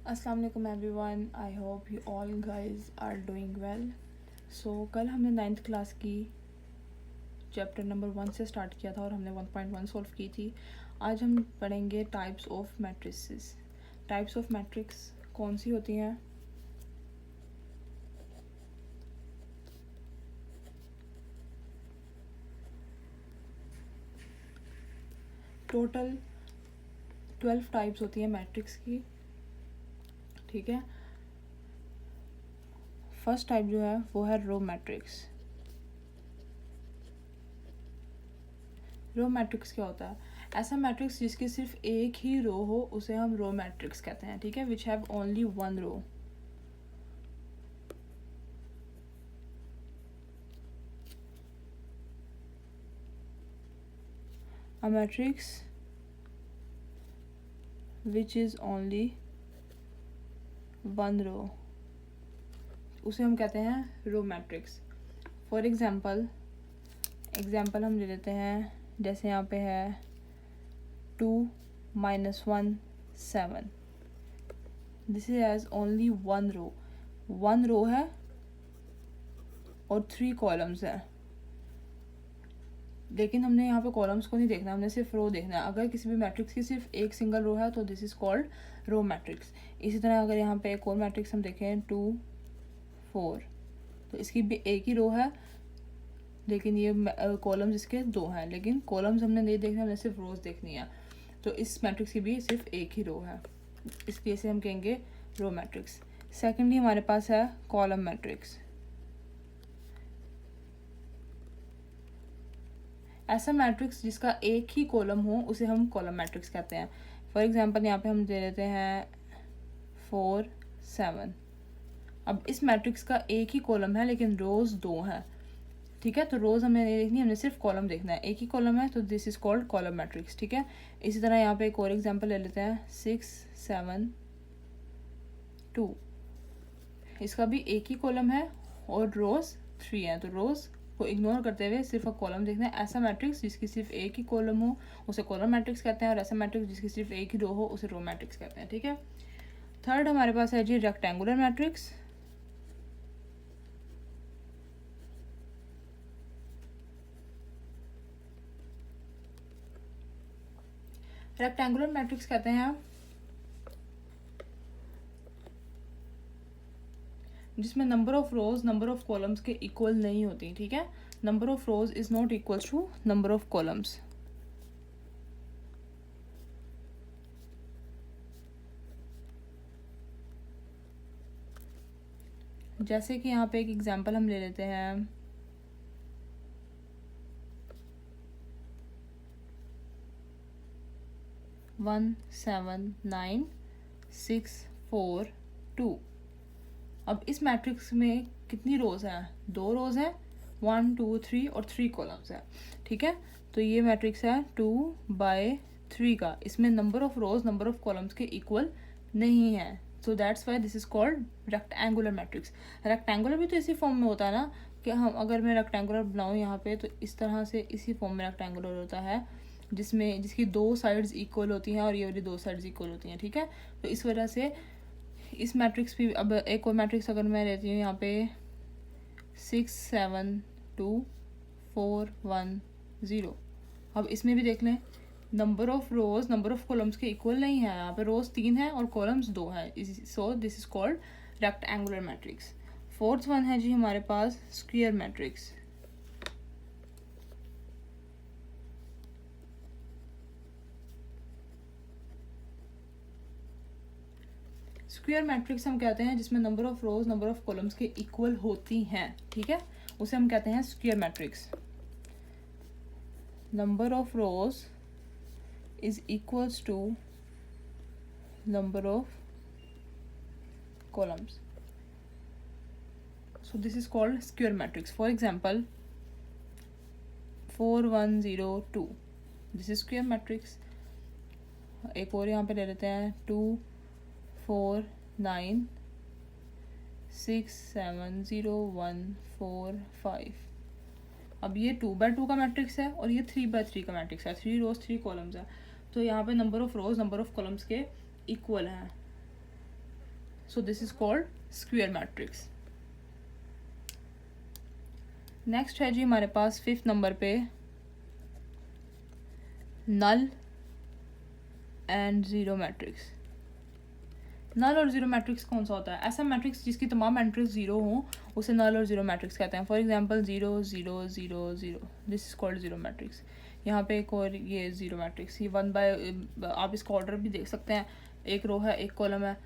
अस्सलाम वालेकुम everyone, I hope you all guys are doing well. So कल हमने 9th क्लास की चैप्टर नंबर 1 से स्टार्ट किया था और हमने 1.1 सॉल्व की थी। आज हम पढ़ेंगे types of matrices. Types of matrix कौन सी होती हैं? टोटल 12 टाइप्स होती हैं मैट्रिक्स की, ठीक है। फर्स्ट टाइप जो है वो है रो मैट्रिक्स। रो मैट्रिक्स क्या होता है? ऐसा मैट्रिक्स जिसकी सिर्फ एक ही रो हो उसे हम रो मैट्रिक्स कहते हैं, ठीक है। Which have only one row. A matrix which is only one row उसे हम कहते हैं रो मैट्रिक्स। फॉर एग्जाम्पल हम ले लेते हैं, जैसे यहाँ पे है 2 - 1 7। This is as only one row है और 3 कॉलम्स हैं, लेकिन हमने यहाँ पे कॉलम्स को नहीं देखना, हमने सिर्फ रो देखना है। अगर किसी भी मैट्रिक्स की सिर्फ एक सिंगल रो है तो this is called row matrix. इसी तरह अगर यहाँ पे एक और मैट्रिक्स हम देखें 2 4, तो इसकी भी एक ही रो है, लेकिन ये कॉलम्स इसके 2 हैं, लेकिन कॉलम्स हमने नहीं देखना, हमने सिर्फ रोज देखनी है। तो इस मैट्रिक्स की भी सिर्फ एक ही रो है, इसलिए से हम कहेंगे रो मैट्रिक्स। सेकेंडली हमारे पास है कॉलम मैट्रिक्स। ऐसा मैट्रिक्स जिसका एक ही कॉलम हो उसे हम कॉलम मैट्रिक्स कहते हैं। फॉर एग्जांपल यहाँ पे हम दे लेते हैं 4 7। अब इस मैट्रिक्स का एक ही कॉलम है लेकिन रोज 2 हैं, ठीक है। तो रोज हमें नहीं देखनी, हमने सिर्फ कॉलम देखना है। एक ही कॉलम है तो this is called column matrix, ठीक है। इसी तरह यहाँ पे एक और एग्जांपल ले लेते हैं 6 7 2। इसका भी एक ही कॉलम है और रोज 3 हैं, तो रोज को इग्नोर करते हुए सिर्फ कॉलम देखना है। ऐसा मैट्रिक्स जिसकी सिर्फ एक ही कॉलम हो उसे कॉलम मैट्रिक्स कहते हैं, और ऐसा मैट्रिक्स जिसकी सिर्फ एक ही रो हो उसे रो मैट्रिक्स कहते हैं, ठीक है। थर्ड हमारे पास है जी रेक्टेंगुलर मैट्रिक्स। रेक्टेंगुलर मैट्रिक्स कहते हैं जिसमें number of rows number of columns के इक्वल नहीं होती, ठीक है। Number of rows is not equal to number of columns. जैसे कि यहाँ पे एक एग्जांपल हम ले लेते हैं 1 7 9 6 4 2। अब इस मैट्रिक्स में कितनी रोज हैं? 2 रोज हैं, 1 2 3 और 3 कॉलम्स हैं, ठीक है। तो ये मैट्रिक्स है 2/3 का। इसमें number of rows number of columns के इक्वल नहीं है, so that's why this is called rectangular matrix. Rectangular भी तो इसी फॉर्म में होता है ना, कि हम अगर मैं रेक्टेंगुलर बनाऊँ यहाँ पे तो इस तरह से इसी फॉर्म में रेक्टेंगुलर होता है, जिसकी 2 साइड्स इक्वल होती हैं और ये वाली 2 साइड्स इक्वल होती हैं, ठीक है। तो इस वजह से इस मैट्रिक्स भी, अब एक और मैट्रिक्स अगर मैं लेती हूँ यहाँ पे 6 7 2 4 1 0। अब इसमें भी देख लें, number of rows number of columns के इक्वल नहीं है। यहाँ पे रोज 3 है और कॉलम्स 2 है, so this is called rectangular matrix. Fourth one है जी हमारे पास स्क्वायर मैट्रिक्स। स्क्वायर मैट्रिक्स हम कहते हैं जिसमें number of rows number of columns के इक्वल होती हैं, ठीक है, उसे हम कहते हैं square matrix. Number of rows is equals to number of columns, so this is called square matrix. For example 4 1 0 2, this is square matrix। एक और यहाँ पे ले लेते हैं 2 4 9 6 7 0 1 4 5। अब ये 2/2 का मैट्रिक्स है और ये 3/3 का मैट्रिक्स है, 3 रोज 3 कॉलम्स है, तो यहाँ पे number of rows number of columns के इक्वल हैं। सो this is called square matrix. Next है जी हमारे पास 5th नंबर पे नल एंड ज़ीरो मैट्रिक्स। नल और ज़ीरो मैट्रिक्स कौन सा होता है? ऐसा मैट्रिक्स जिसकी तमाम एंट्रीज ज़ीरो हों उसे नल और ज़ीरो मैट्रिक्स कहते हैं। For example 0 0 0 0, this is called zero matrix. यहाँ पे एक और ये ज़ीरो मैट्रिक्स, ये 1 बाय, आप इसका ऑर्डर भी देख सकते हैं, एक रो है एक कॉलम है,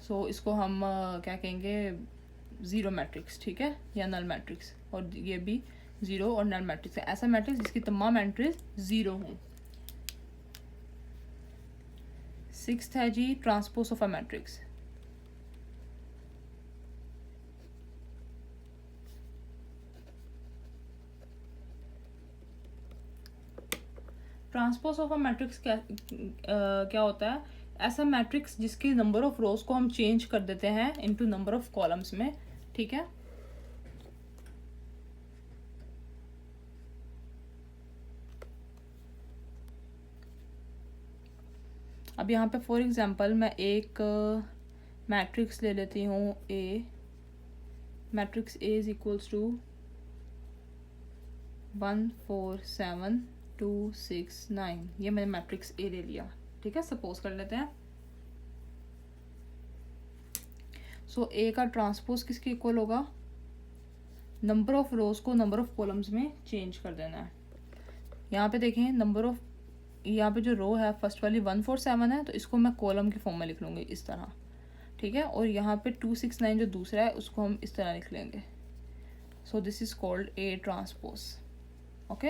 सो इसको हम क्या कहेंगे, ज़ीरो मैट्रिक्स, ठीक है, या नल मैट्रिक्स। और ये भी ज़ीरो और नल मैट्रिक्स है, ऐसा मैट्रिक्स जिसकी तमाम एंट्रीज ज़ीरो हों। 6th है जी transpose of a matrix. Transpose of a matrix क्या होता है? ऐसा मैट्रिक्स जिसके नंबर ऑफ रोज को हम चेंज कर देते हैं इनटू नंबर ऑफ कॉलम्स में, ठीक है। अब यहाँ पे फॉर एग्जांपल मैं एक मैट्रिक्स ले लेती हूँ A, matrix A is equals to 1 4 7 2 6 9, ये मैंने मैट्रिक्स ए ले लिया, ठीक है। सपोज कर लेते हैं, सो ए का ट्रांसपोज किसके इक्वल होगा? नंबर ऑफ रोज को नंबर ऑफ कॉलम्स में चेंज कर देना है। यहाँ पे देखें नंबर ऑफ, यहाँ पे जो रो है फर्स्ट वाली 1 4 7 है, तो इसको मैं कॉलम के फॉर्म में लिख लूँगी इस तरह, ठीक है। और यहाँ पे 2 6 9 जो दूसरा है उसको हम इस तरह लिख लेंगे। सो this is called A transpose, okay.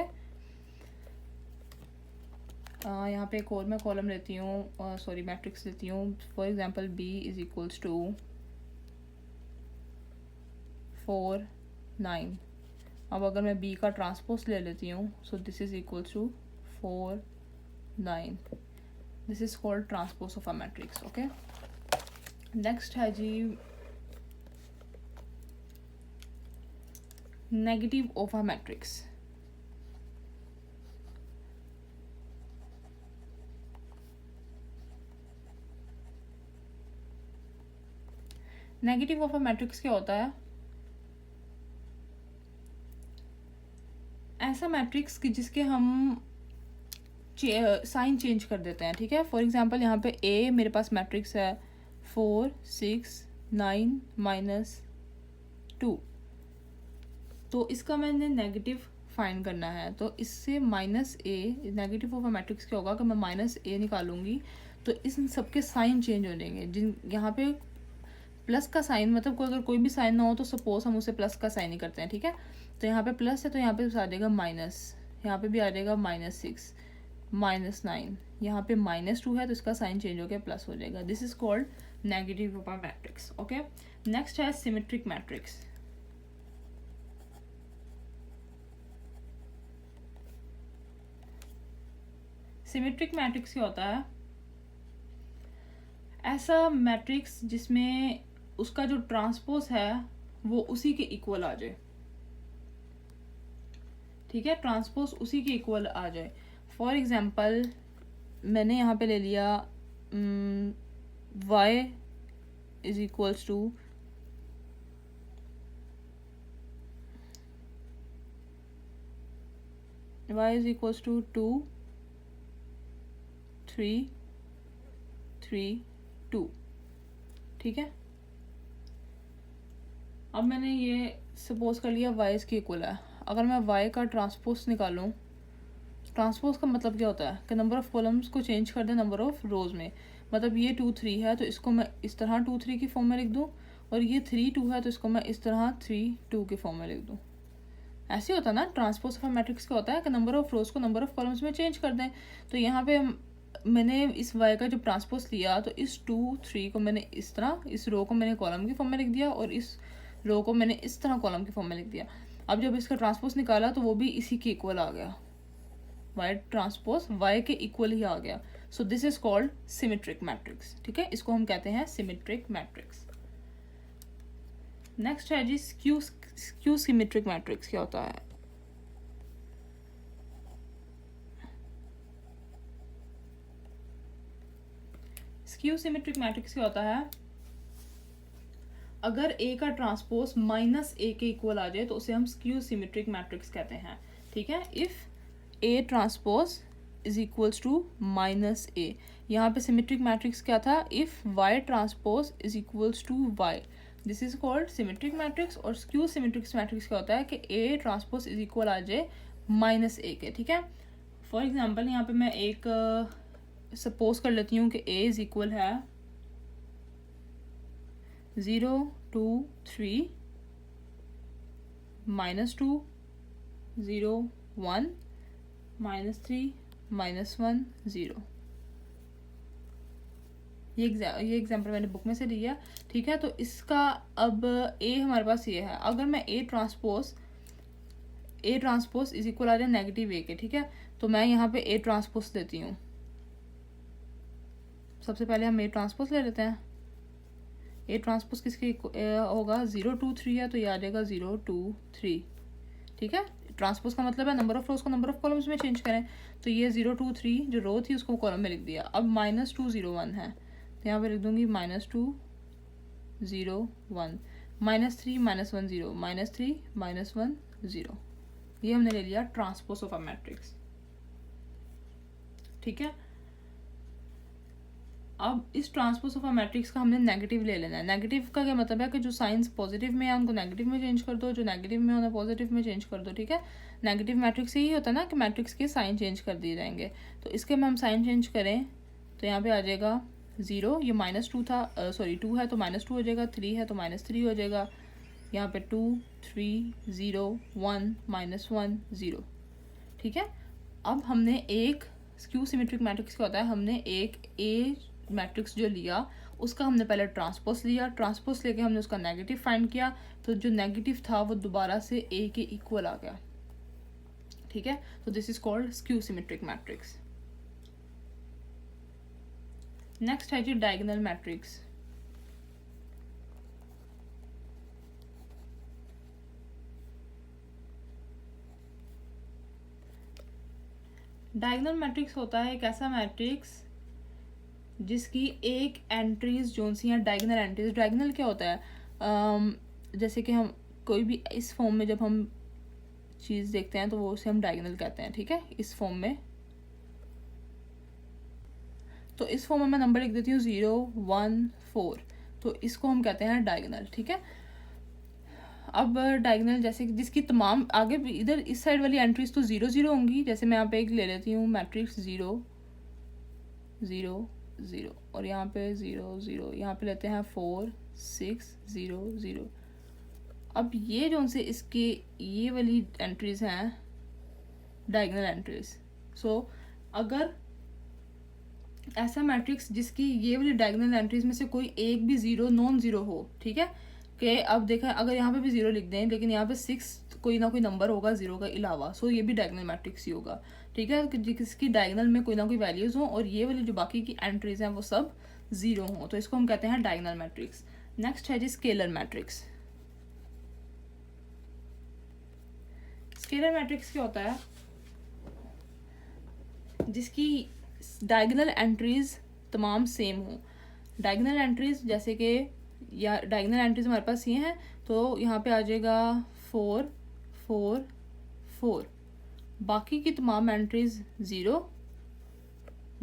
यहाँ पे एक और मैं कॉलम लेती हूँ, सॉरी मैट्रिक्स लेती हूँ। For example B is equals to 4 9। अब अगर मैं बी का ट्रांसपोज ले लेती हूँ, so this is equals to 4 9, this is called transpose of a matrix, okay. Next है जी negative of a matrix. Negative of a matrix क्या होता है? ऐसा मैट्रिक्स कि जिसके हम साइन चेंज कर देते हैं, ठीक है। फॉर एग्जांपल यहाँ पे ए मेरे पास मैट्रिक्स है 4 6 9 -2, तो इसका मैंने नेगेटिव फाइंड करना है। तो इससे minus A, negative of a matrix क्या होगा कि मैं माइनस ए निकालूंगी तो इन सबके साइन चेंज हो जाएंगे। जिन यहाँ पे प्लस का साइन, मतलब कोई अगर कोई भी साइन ना हो तो सपोज हम उसे प्लस का साइन ही करते हैं, ठीक है। तो यहाँ पे प्लस है तो यहाँ पे आ जाएगा माइनस, यहाँ पे भी आ जाएगा -6 -9, यहाँ पे -2 है तो इसका साइन चेंज हो गया प्लस हो जाएगा। This is called negative of a matrix, okay. Next है सिमेट्रिक मैट्रिक्स। सिमेट्रिक मैट्रिक्स क्या होता है? ऐसा मैट्रिक्स जिसमें उसका जो ट्रांसपोज है वो उसी के इक्वल आ जाए, ठीक है, ट्रांसपोज उसी के इक्वल आ जाए। फॉर एग्जांपल मैंने यहाँ पे ले लिया y is equals to y is equals to 2 3 3 2, ठीक है। अब मैंने ये सपोज कर लिया y इसके इक्वल है। अगर मैं y का ट्रांसपोज निकालूं, ट्रांसपोज का मतलब क्या होता है कि नंबर ऑफ कॉलम्स को चेंज कर दे नंबर ऑफ रोज में। मतलब ये 2 3 है तो इसको मैं इस तरह 2 3 की फॉर्म में लिख दूं, और ये 3 2 है तो इसको मैं इस तरह 3 2 की फॉर्म में लिख दूं। ऐसे होता है ना, ट्रांसपोज ऑफ मैट्रिक्स का होता है कि नंबर ऑफ रोज को नंबर ऑफ कॉलम्स में चेंज कर दें। तो यहाँ पे मैंने इस y का जो ट्रांसपोज लिया तो इस 2 3 को मैंने इस तरह, इस रो को मैंने कॉलम की फॉर्म में लिख दिया और इस रो को मैंने इस तरह कॉलम की फॉर्म में लिख दिया। अब जब इसका ट्रांसपोज निकाला तो वो भी इसी के इक्वल आ गया, y ट्रांसपोज y के इक्वल ही आ गया। सो this is called symmetric matrix, ठीक है, इसको हम कहते हैं सिमेट्रिक मैट्रिक्स। नेक्स्ट है जी स्क्यू सिमेट्रिक मैट्रिक्स क्या होता है? स्क्यू सिमेट्रिक मैट्रिक्स क्या होता है? अगर ए का ट्रांसपोज माइनस ए के इक्वल आ जाए तो उसे हम स्क्यू सिमेट्रिक मैट्रिक्स कहते हैं, ठीक है। If A transpose is equals to minus A, यहाँ पे सिमेट्रिक मैट्रिक्स क्या था, if Y transpose is equals to Y, this is called symmetric matrix. और स्क्यू सिमेट्रिक मैट्रिक्स क्या होता है कि ए ट्रांसपोज इज इक्वल आ जाए माइनस ए के, ठीक है। फॉर एग्जाम्पल यहाँ पे मैं एक सपोज कर लेती हूँ कि ए इज इक्वल है 0 2 3 -2 0 1 -3 -1 0। ये एग्जाम्पल मैंने बुक में से लिया, ठीक है। तो इसका अब ए हमारे पास ये है, अगर मैं ए ट्रांसपोज इज इक्वल आ जाए नेगेटिव ए के, ठीक है, तो मैं यहाँ पे ए ट्रांसपोज देती हूँ। सबसे पहले हम ए ट्रांसपोज ले लेते हैं। ए ट्रांसपोज किसके होगा, 0 2 3 है तो ये आ जाएगा 0 2 3, ठीक है। ट्रांसपोज का मतलब है नंबर ऑफ रोज को नंबर ऑफ कॉलम्स में चेंज करें, तो ये 0 2 3 जो रो थी उसको कॉलम में लिख दिया। अब -2 0 1 है तो यहाँ पे लिख दूंगी -2 0 1 -3 -1 0 -3 -1 0। ये हमने ले लिया ट्रांसपोज ऑफ अ मैट्रिक्स, ठीक है। अब इस ट्रांसपोज ऑफ अ मैट्रिक्स का हमने नेगेटिव ले लेना है। नेगेटिव का क्या मतलब है कि जो साइंस पॉजिटिव में है उनको नेगेटिव में चेंज कर दो, जो नेगेटिव में होना पॉजिटिव में चेंज कर दो, ठीक है। नेगेटिव मैट्रिक्स यही होता है ना कि मैट्रिक्स के साइन चेंज कर दिए जाएंगे। तो इसके में हम साइन चेंज करें तो यहाँ पे आ जाएगा 0, ये -2 था, 2 है तो -2 हो जाएगा, 3 है तो -3 हो जाएगा, यहाँ पे 2 3 0 1 -1 0, ठीक है। अब हमने एक स्क्यू सिमेट्रिक मैट्रिक्स क्या होता है, हमने एक ए मैट्रिक्स जो लिया उसका हमने पहले ट्रांसपोज लिया, ट्रांसपोज लेके हमने उसका नेगेटिव फाइंड किया, तो जो नेगेटिव था वो दोबारा से ए के इक्वल आ गया, ठीक है। तो this is called skew symmetric matrix. Next है जी डायगोनल मैट्रिक्स। डायगोनल मैट्रिक्स होता है एक ऐसा मैट्रिक्स जिसकी एक एंट्रीज जो सी हैं डायगोनल एंट्रीज। डायगोनल क्या होता है, जैसे कि हम कोई भी इस फॉर्म में जब हम चीज़ देखते हैं तो वो उसे हम डायगोनल कहते हैं, ठीक है। इस फॉर्म में, तो इस फॉर्म में मैं नंबर लिख देती हूँ 0 1 4, तो इसको हम कहते हैं डायगोनल, ठीक है। अब डायगोनल जैसे कि जिसकी तमाम आगे इधर इस साइड वाली एंट्रीज तो 0 0 होंगी, जैसे मैं यहाँ पे एक ले लेती हूँ मैट्रिक्स 0 0 0 और यहाँ पे 0 0, यहाँ पे लेते हैं 4 6 0 0। अब ये जो से इसके ये वाली एंट्रीज हैं डायगोनल एंट्रीज। सो अगर ऐसा मैट्रिक्स जिसकी ये वाली डायगोनल एंट्रीज में से कोई एक भी 0 नॉन 0 हो, ठीक है, कि अब देखें अगर यहाँ पे भी 0 लिख दें लेकिन यहाँ पे 6 कोई ना कोई नंबर होगा 0 का अलावा, सो ये भी डायगोनल मैट्रिक्स ही होगा, ठीक है। जिसकी डायगोनल में कोई ना कोई वैल्यूज हो और ये वाली जो बाकी की एंट्रीज हैं वो सब 0 हो, तो इसको हम कहते हैं डायगोनल मैट्रिक्स। नेक्स्ट है जी स्केलर मैट्रिक्स। स्केलर मैट्रिक्स क्या होता है, जिसकी डायगोनल एंट्रीज तमाम सेम हो। डायगोनल एंट्रीज जैसे कि या डायगोनल एंट्रीज हमारे पास ये हैं, तो यहाँ पे आ जाएगा 4 4 4, बाकी की तमाम एंट्रीज 0,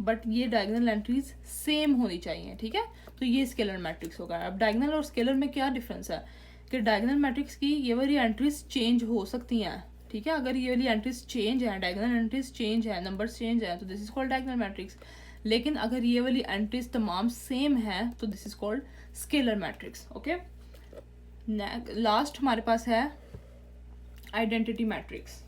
बट ये डायगोनल एंट्रीज सेम होनी चाहिए, ठीक है। तो ये स्केलर मैट्रिक्स होगा। अब डायगोनल और स्केलर में क्या डिफरेंस है कि डायगोनल मैट्रिक्स की ये वाली एंट्रीज चेंज हो सकती हैं, ठीक है। अगर ये वाली एंट्रीज चेंज है, डायगोनल एंट्रीज चेंज है, नंबर्स चेंज है, तो this is called diagonal matrix. लेकिन अगर ये वाली एंट्रीज तमाम सेम है तो this is called scalar matrix, okay. Last हमारे पास है आइडेंटिटी मैट्रिक्स।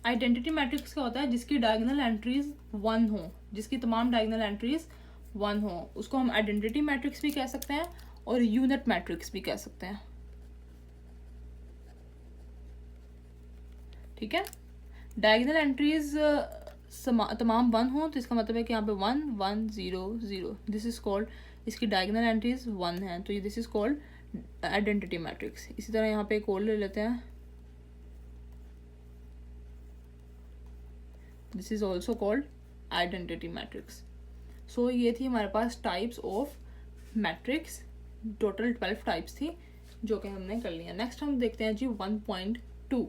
आइडेंटिटी मैट्रिक्स क्या होता है, जिसकी डायगोनल एंट्रीज 1 हो, जिसकी तमाम डायगोनल एंट्रीज 1 हो, उसको हम आइडेंटिटी मैट्रिक्स भी कह सकते हैं और यूनिट मैट्रिक्स भी कह सकते हैं, ठीक है। डायगोनल एंट्रीज तमाम 1 हो तो इसका मतलब है कि यहाँ पे 1 1 0 0, दिस इज कॉल्ड, इसकी डायगोनल एंट्रीज 1 है तो ये this is called identity matrix. इसी तरह यहाँ पे एक और ले लेते हैं, this is also called identity matrix. So ये थी हमारे पास टाइप्स ऑफ मैट्रिक्स. टोटल 12 टाइप्स थी जो कि हमने कर लिया. नेक्स्ट हम देखते हैं जी 1.2.